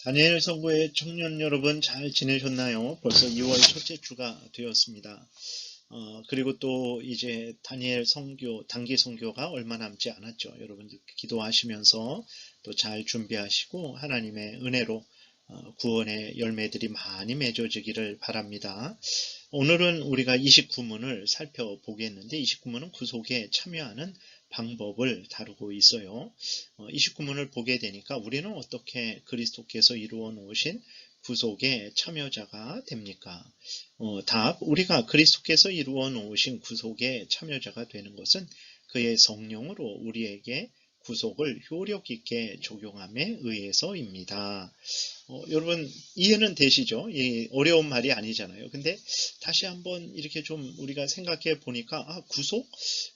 다니엘 선고의 청년 여러분 잘 지내셨나요? 벌써 2월 첫째 주가 되었습니다. 그리고 또 이제 다니엘 선교, 단기 선교가 얼마 남지 않았죠. 여러분들 기도하시면서 또 잘 준비하시고 하나님의 은혜로 구원의 열매들이 많이 맺어지기를 바랍니다. 오늘은 우리가 29문을 살펴보겠는데 29문은 구속에 참여하는 방법을 다루고 있어요. 29문을 보게 되니까 우리는 어떻게 그리스도께서 이루어 놓으신 구속의 참여자가 됩니까? 답, 우리가 그리스도께서 이루어 놓으신 구속의 참여자가 되는 것은 그의 성령으로 우리에게 구속을 효력 있게 적용함에 의해서입니다. 여러분 이해는 되시죠? 어려운 말이 아니잖아요. 근데 다시 한번 이렇게 좀 우리가 생각해 보니까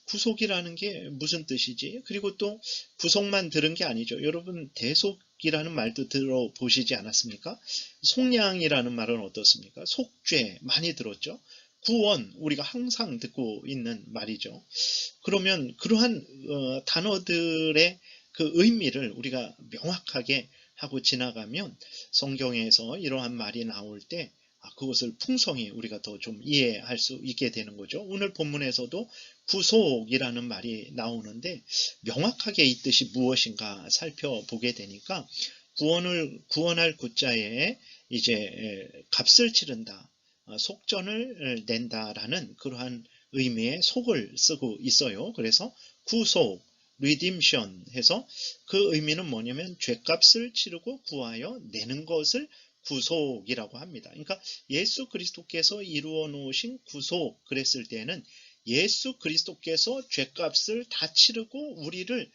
구속이라는 게 무슨 뜻이지? 그리고 또 구속만 들은 게 아니죠. 여러분 대속이라는 말도 들어보시지 않았습니까? 속량이라는 말은 어떻습니까? 속죄 많이 들었죠? 구원 우리가 항상 듣고 있는 말이죠. 그러면 그러한 단어들의 그 의미를 우리가 명확하게 하고 지나가면 성경에서 이러한 말이 나올 때 그것을 풍성히 우리가 더 좀 이해할 수 있게 되는 거죠. 오늘 본문에서도 구속이라는 말이 나오는데 명확하게 이 뜻이 무엇인가 살펴보게 되니까 구원할 구자에 이제 값을 치른다, 속전을 낸다라는 그러한 의미의 속을 쓰고 있어요. 그래서 구속, 리딤션 해서 그 의미는 뭐냐면 죄값을 치르고 구하여 내는 것을 구속이라고 합니다. 그러니까 예수 그리스도께서 이루어 놓으신 구속 그랬을 때는 예수 그리스도께서 죄값을 다 치르고 우리를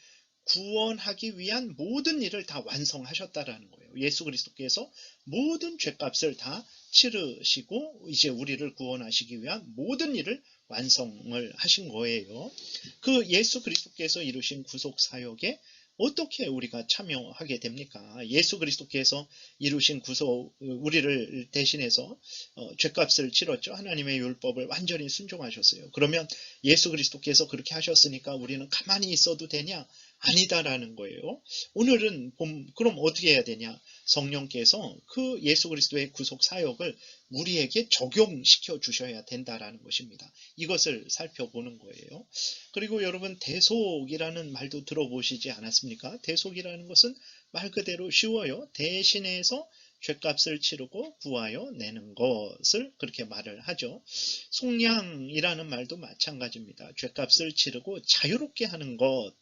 구원하기 위한 모든 일을 다 완성하셨다라는 거예요. 예수 그리스도께서 모든 죄값을 다 치르시고 이제 우리를 구원하시기 위한 모든 일을 완성을 하신 거예요. 그 예수 그리스도께서 이루신 구속 사역에 어떻게 우리가 참여하게 됩니까? 예수 그리스도께서 이루신 구속, 우리를 대신해서 죄값을 치렀죠. 하나님의 율법을 완전히 순종하셨어요. 그러면 예수 그리스도께서 그렇게 하셨으니까 우리는 가만히 있어도 되냐? 아니다라는 거예요. 오늘은 그럼 어떻게 해야 되냐? 성령께서 그 예수 그리스도의 구속 사역을 우리에게 적용시켜 주셔야 된다라는 것입니다. 이것을 살펴보는 거예요. 그리고 여러분 대속이라는 말도 들어보시지 않았습니까? 대속이라는 것은 말 그대로 쉬워요. 대신해서 죄값을 치르고 구하여 내는 것을 그렇게 말을 하죠. 속량이라는 말도 마찬가지입니다. 죄값을 치르고 자유롭게 하는 것,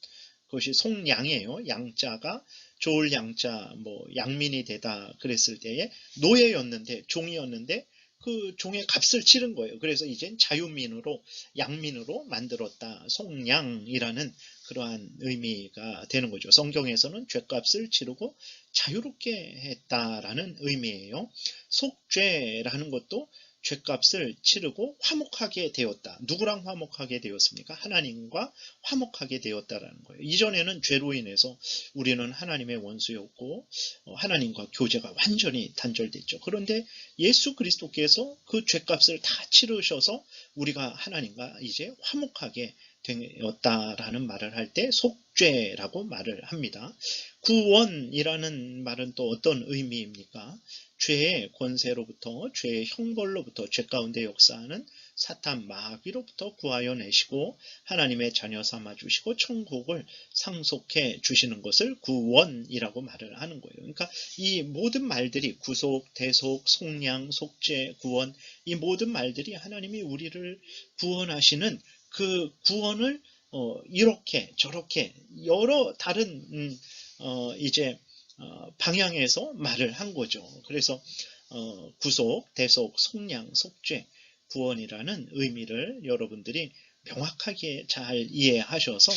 그것이 속량이에요. 양자가 좋을 양자, 양민이 되다 그랬을 때에 노예였는데, 종이었는데 그 종의 값을 치른 거예요. 그래서 이젠 자유민으로, 양민으로 만들었다. 속량이라는 그러한 의미가 되는 거죠. 성경에서는 죄값을 치르고 자유롭게 했다라는 의미예요. 속죄라는 것도 죄값을 치르고 화목하게 되었다. 누구랑 화목하게 되었습니까? 하나님과 화목하게 되었다라는 거예요. 이전에는 죄로 인해서 우리는 하나님의 원수였고 하나님과 교제가 완전히 단절됐죠. 그런데 예수 그리스도께서 그 죄값을 다 치르셔서 우리가 하나님과 이제 화목하게 되었다라는 말을 할 때 속죄라고 말을 합니다. 구원이라는 말은 또 어떤 의미입니까? 죄의 권세로부터, 죄의 형벌로부터, 죄 가운데 역사하는 사탄 마귀로부터 구하여 내시고 하나님의 자녀 삼아 주시고 천국을 상속해 주시는 것을 구원이라고 말을 하는 거예요. 그러니까 이 모든 말들이 구속, 대속, 속량, 속죄, 구원, 이 모든 말들이 하나님이 우리를 구원하시는 그 구원을 이렇게 저렇게 여러 다른 이제 방향에서 말을 한 거죠. 그래서 구속, 대속, 속량, 속죄, 구원이라는 의미를 여러분들이 명확하게 잘 이해하셔서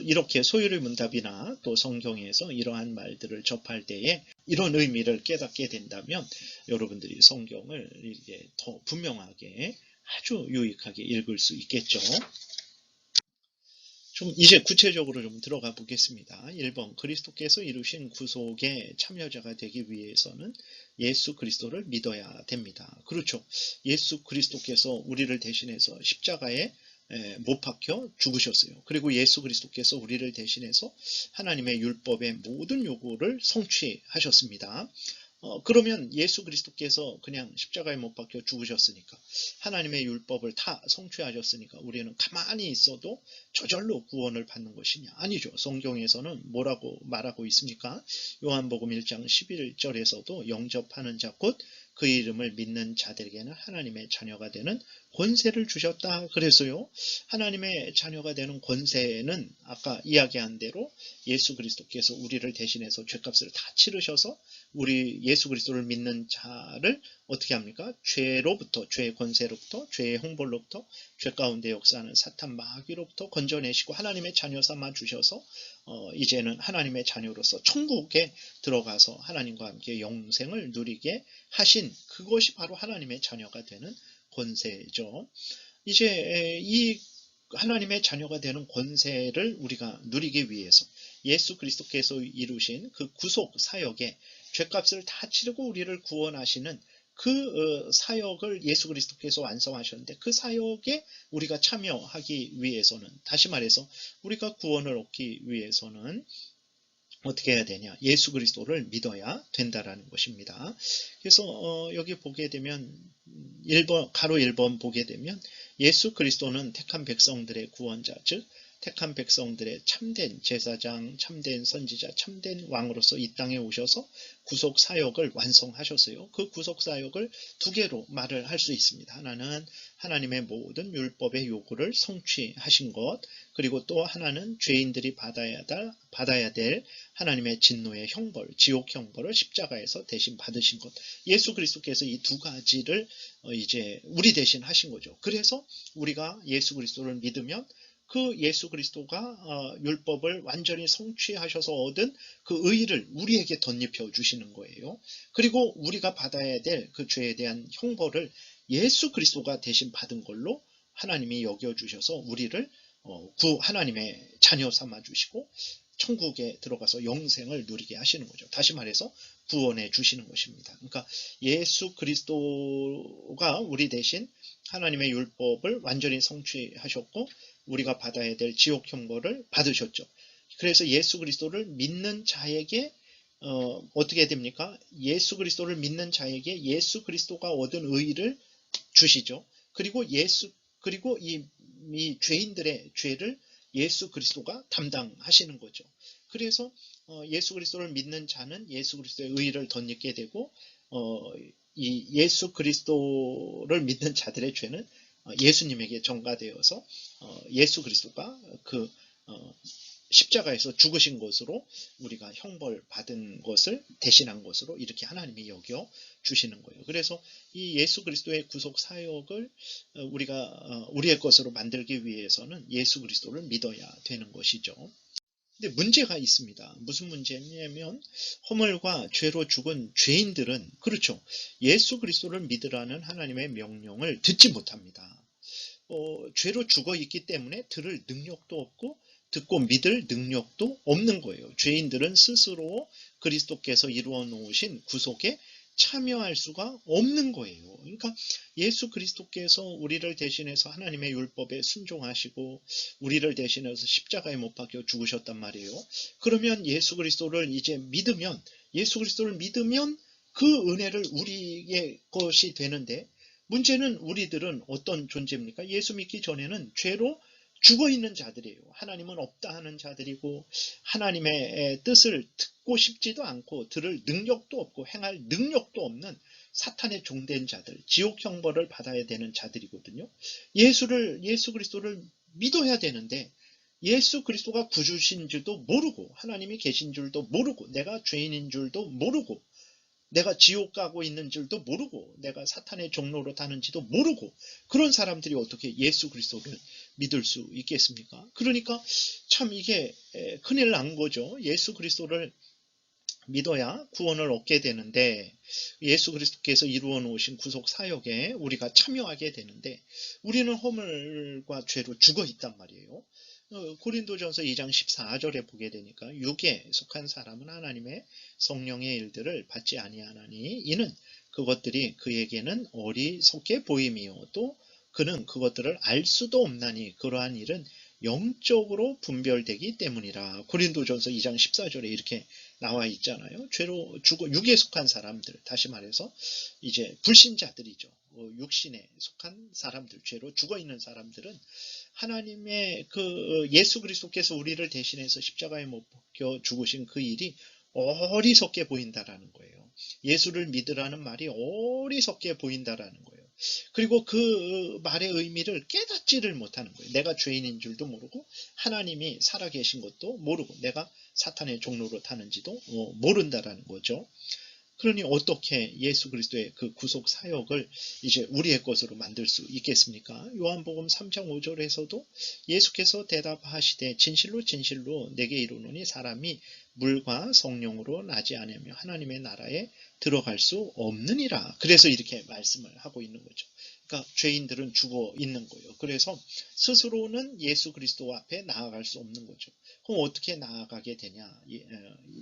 이렇게 소유의 문답이나 또 성경에서 이러한 말들을 접할 때에 이런 의미를 깨닫게 된다면 여러분들이 성경을 이게 더 분명하게 아주 유익하게 읽을 수 있겠죠. 좀 이제 구체적으로 좀 들어가 보겠습니다. 1번 그리스도께서 이루신 구속의 참여자가 되기 위해서는 예수 그리스도를 믿어야 됩니다. 그렇죠. 예수 그리스도께서 우리를 대신해서 십자가에 못 박혀 죽으셨어요. 그리고 예수 그리스도께서 우리를 대신해서 하나님의 율법의 모든 요구를 성취하셨습니다. 그러면 예수 그리스도께서 그냥 십자가에 못 박혀 죽으셨으니까, 하나님의 율법을 다 성취하셨으니까 우리는 가만히 있어도 저절로 구원을 받는 것이냐? 아니죠. 성경에서는 뭐라고 말하고 있습니까? 요한복음 1장 11절에서도 영접하는 자 곧 그 이름을 믿는 자들에게는 하나님의 자녀가 되는 권세를 주셨다 그랬어요. 하나님의 자녀가 되는 권세는 아까 이야기한 대로 예수 그리스도께서 우리를 대신해서 죄값을 다 치르셔서 우리 예수 그리스도를 믿는 자를 어떻게 합니까? 죄로부터, 죄의 권세로부터, 죄의 형벌로부터, 죄 가운데 역사하는 사탄 마귀로부터 건져내시고 하나님의 자녀 삼아 주셔서 이제는 하나님의 자녀로서 천국에 들어가서 하나님과 함께 영생을 누리게 하신, 그것이 바로 하나님의 자녀가 되는 권세죠. 이제 이 하나님의 자녀가 되는 권세를 우리가 누리기 위해서 예수 그리스도께서 이루신 그 구속 사역에 죄값을 다 치르고 우리를 구원하시는 그 사역을 예수 그리스도께서 완성하셨는데, 그 사역에 우리가 참여하기 위해서는, 다시 말해서 우리가 구원을 얻기 위해서는 어떻게 해야 되냐? 예수 그리스도를 믿어야 된다라는 것입니다. 그래서 여기 보게 되면 1번, 가로 1번 보게 되면 예수 그리스도는 택한 백성들의 구원자, 즉 택한 백성들의 참된 제사장, 참된 선지자, 참된 왕으로서 이 땅에 오셔서 구속 사역을 완성하셨어요. 그 구속 사역을 두 개로 말을 할 수 있습니다. 하나는 하나님의 모든 율법의 요구를 성취하신 것, 그리고 또 하나는 죄인들이 받아야 될 하나님의 진노의 형벌, 지옥 형벌을 십자가에서 대신 받으신 것. 예수 그리스도께서 이 두 가지를 이제 우리 대신 하신 거죠. 그래서 우리가 예수 그리스도를 믿으면 그 예수 그리스도가 율법을 완전히 성취하셔서 얻은 그 의의를 우리에게 덧입혀 주시는 거예요. 그리고 우리가 받아야 될 그 죄에 대한 형벌을 예수 그리스도가 대신 받은 걸로 하나님이 여겨주셔서 우리를 하나님의 자녀 삼아 주시고 천국에 들어가서 영생을 누리게 하시는 거죠. 다시 말해서 구원해 주시는 것입니다. 그러니까 예수 그리스도가 우리 대신 하나님의 율법을 완전히 성취하셨고 우리가 받아야 될 지옥 형벌을 받으셨죠. 그래서 예수 그리스도를 믿는 자에게 어떻게 됩니까? 예수 그리스도를 믿는 자에게 예수 그리스도가 얻은 의의를 주시죠. 그리고 그리고 이 죄인들의 죄를 예수 그리스도가 담당하시는 거죠. 그래서 예수 그리스도를 믿는 자는 예수 그리스도의 의의를 덧입게 되고 이 예수 그리스도를 믿는 자들의 죄는 예수님에게 전가되어서 예수 그리스도가 그 십자가에서 죽으신 것으로 우리가 형벌 받은 것을 대신한 것으로 이렇게 하나님이 여겨 주시는 거예요. 그래서 이 예수 그리스도의 구속 사역을 우리가 우리의 것으로 만들기 위해서는 예수 그리스도를 믿어야 되는 것이죠. 근데 문제가 있습니다. 무슨 문제냐면 허물과 죄로 죽은 죄인들은, 그렇죠, 예수 그리스도를 믿으라는 하나님의 명령을 듣지 못합니다. 죄로 죽어 있기 때문에 들을 능력도 없고 듣고 믿을 능력도 없는 거예요. 죄인들은 스스로 그리스도께서 이루어 놓으신 구속에 참여할 수가 없는 거예요. 그러니까 예수 그리스도께서 우리를 대신해서 하나님의 율법에 순종하시고 우리를 대신해서 십자가에 못 박혀 죽으셨단 말이에요. 그러면 예수 그리스도를 믿으면 그 은혜를 우리의 것이 되는데, 문제는 우리들은 어떤 존재입니까? 예수 믿기 전에는 죄로 죽어있는 자들이에요. 하나님은 없다 하는 자들이고 하나님의 뜻을 듣고 싶지도 않고 들을 능력도 없고 행할 능력도 없는 사탄의 종된 자들, 지옥 형벌을 받아야 되는 자들이거든요. 예수 그리스도를 믿어야 되는데 예수 그리스도가 구주신 줄도 모르고 하나님이 계신 줄도 모르고 내가 죄인인 줄도 모르고 내가 지옥 가고 있는 줄도 모르고 내가 사탄의 종로로 타는지도 모르고 그런 사람들이 어떻게 예수 그리스도를 믿을 수 있겠습니까? 그러니까 참 이게 큰일 난 거죠. 예수 그리스도를 믿어야 구원을 얻게 되는데 예수 그리스도께서 이루어 놓으신 구속 사역에 우리가 참여하게 되는데 우리는 허물과 죄로 죽어 있단 말이에요. 고린도전서 2장 14절에 보게 되니까 육에 속한 사람은 하나님의 성령의 일들을 받지 아니하나니 이는 그것들이 그에게는 어리석게 보임이요 또 그는 그것들을 알 수도 없나니 그러한 일은 영적으로 분별되기 때문이라. 고린도전서 2장 14절에 이렇게 나와 있잖아요. 죄로 죽어 육에 속한 사람들, 다시 말해서 이제 불신자들이죠. 육신에 속한 사람들, 죄로 죽어 있는 사람들은 하나님의 그 예수 그리스도께서 우리를 대신해서 십자가에 못 박혀 죽으신 그 일이 어리석게 보인다라는 거예요. 예수를 믿으라는 말이 어리석게 보인다라는 거예요. 그리고 그 말의 의미를 깨닫지를 못하는 거예요. 내가 죄인인 줄도 모르고 하나님이 살아계신 것도 모르고 내가 사탄의 종로로 타는지도 모른다라는 거죠. 그러니 어떻게 예수 그리스도의 그 구속 사역을 이제 우리의 것으로 만들 수 있겠습니까? 요한복음 3장 5절에서도 예수께서 대답하시되 진실로 진실로 내게 이르노니 사람이 물과 성령으로 나지 않으며 하나님의 나라에 들어갈 수 없느니라. 그래서 이렇게 말씀을 하고 있는 거죠. 그러니까 죄인들은 죽어 있는 거예요. 그래서 스스로는 예수 그리스도 앞에 나아갈 수 없는 거죠. 그럼 어떻게 나아가게 되냐?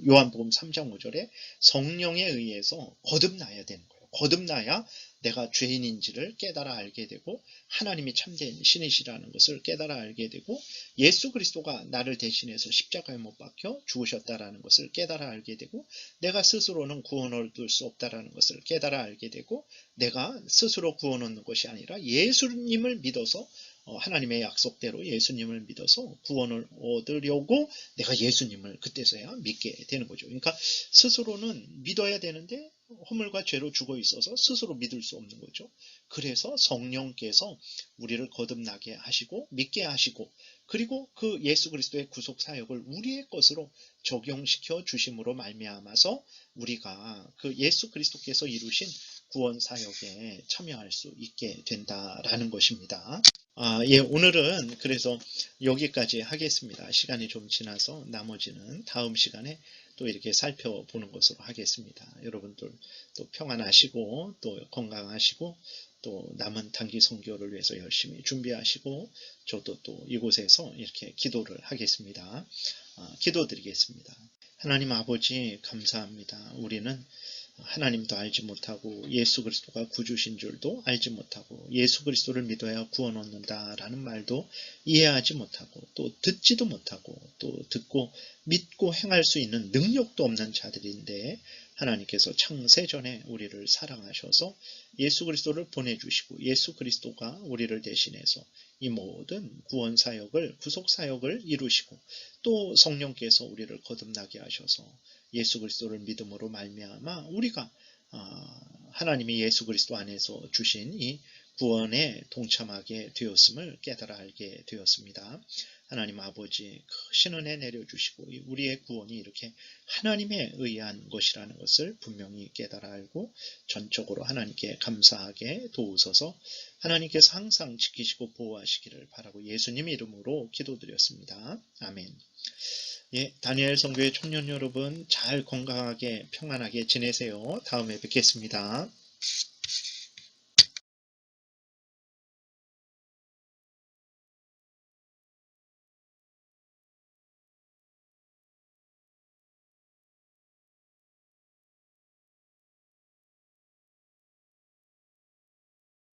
요한복음 3장 5절에 성령에 의해서 거듭나야 되는 거예요. 거듭나야 내가 죄인인지를 깨달아 알게 되고 하나님이 참된 신이시라는 것을 깨달아 알게 되고 예수 그리스도가 나를 대신해서 십자가에 못 박혀 죽으셨다라는 것을 깨달아 알게 되고 내가 스스로는 구원을 얻을 수 없다라는 것을 깨달아 알게 되고 내가 스스로 구원 얻는 것이 아니라 예수님을 믿어서 하나님의 약속대로 예수님을 믿어서 구원을 얻으려고 내가 예수님을 그때서야 믿게 되는 거죠. 그러니까 스스로는 믿어야 되는데 허물과 죄로 죽어 있어서 스스로 믿을 수 없는 거죠. 그래서 성령께서 우리를 거듭나게 하시고 믿게 하시고 그리고 그 예수 그리스도의 구속 사역을 우리의 것으로 적용시켜 주심으로 말미암아서 우리가 그 예수 그리스도께서 이루신 구원 사역에 참여할 수 있게 된다라는 것입니다. 예, 오늘은 그래서 여기까지 하겠습니다. 시간이 좀 지나서 나머지는 다음 시간에 또 이렇게 살펴보는 것으로 하겠습니다. 여러분들 또 평안하시고 또 건강하시고 또 남은 단기 선교를 위해서 열심히 준비하시고 저도 또 이곳에서 이렇게 기도를 하겠습니다. 기도드리겠습니다. 하나님 아버지 감사합니다. 우리는 하나님도 알지 못하고 예수 그리스도가 구주신 줄도 알지 못하고 예수 그리스도를 믿어야 구원 얻는다라는 말도 이해하지 못하고 또 듣지도 못하고 또 듣고 믿고 행할 수 있는 능력도 없는 자들인데 하나님께서 창세전에 우리를 사랑하셔서 예수 그리스도를 보내주시고 예수 그리스도가 우리를 대신해서 이 모든 구원 사역을 구속 사역을 이루시고 또 성령께서 우리를 거듭나게 하셔서 예수 그리스도를 믿음으로 말미암아 우리가 하나님이 예수 그리스도 안에서 주신 이 구원에 동참하게 되었음을 깨달아 알게 되었습니다. 하나님 아버지 크신 은혜 내려주시고 우리의 구원이 이렇게 하나님에 의한 것이라는 것을 분명히 깨달아 알고 전적으로 하나님께 감사하게 도우소서. 하나님께서 항상 지키시고 보호하시기를 바라고 예수님 이름으로 기도드렸습니다. 아멘. 예, 다니엘 선교회 청년 여러분 잘 건강하게 평안하게 지내세요. 다음에 뵙겠습니다.